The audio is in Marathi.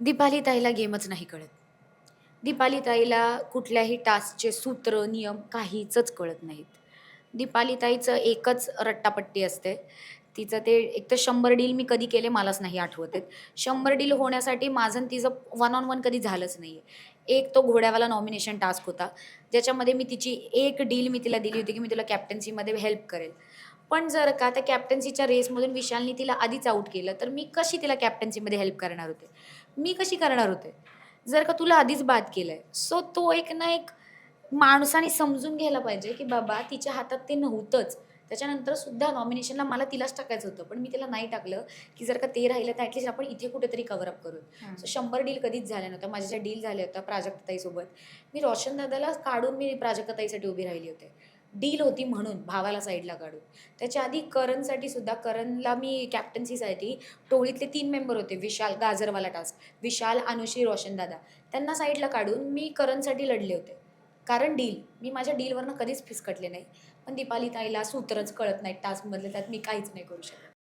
दीपाली ताईला गेमच नाही कळत. दीपाली ताईला कुठल्याही टास्कचे सूत्र, नियम काहीचच कळत नाहीत. दीपाली ताईचं एकच रट्टापट्टी असते. तिचं ते एकतर 100 डील मी कधी केले मलाच नाही आठवत आहेत. 100 डील होण्यासाठी माझं आणि तिचं वन ऑन वन कधी झालंच नाहीये. एक तो घोड्यावाला नॉमिनेशन टास्क होता, ज्याच्यामध्ये मी तिची एक डील मी तिला दिली होती, की मी तुला कॅप्टन्सीमध्ये हेल्प करेल. पण जर का त्या कॅप्टन्सीच्या रेसमधून विशालनी तिला आधीच आउट केलं, तर मी कशी तिला कॅप्टन्सीमध्ये हेल्प करणार होते? मी कशी करणार होते? जर का तुला आधीच बाद केलंय. सो तो एक ना एक माणसाने समजून घ्यायला पाहिजे, की बाबा तिच्या हातात ते नव्हतंच. त्याच्यानंतर सुद्धा नॉमिनेशनला मला तिलाच टाकायचं होतं. पण मी तिला नाही टाकलं, की जर का ते राहिलं तर ॲटलीस्ट आपण इथे कुठेतरी कव्हर अप करू. हं. सो 100 डील कधीच झाल्या नव्हत्या. माझ्या ज्या डील झाल्या होत्या प्राजक्ताताईसोबत, मी रोशन दादाला काढून मी प्राजक्ताताईसाठी उभी राहिली होते. डील होती म्हणून भावाला साईडला काढून. त्याच्या आधी करणसाठी सुद्धा करणला मी कॅप्टन्सीसाठी टोळीतले 3 मेंबर होते. विशाल गाजरवाला टास्क. विशाल, अनुश्री, रोशन दादा. त्यांना साईडला काढून मी करणसाठी लढले होते. कारण डील. मी माझ्या डीलवरनं कधीच फिसकटले नाही. पण दीपाली ताईला सूत्रच कळत नाहीत टास्कमधले, त्यात मी काहीच नाही करू शकत.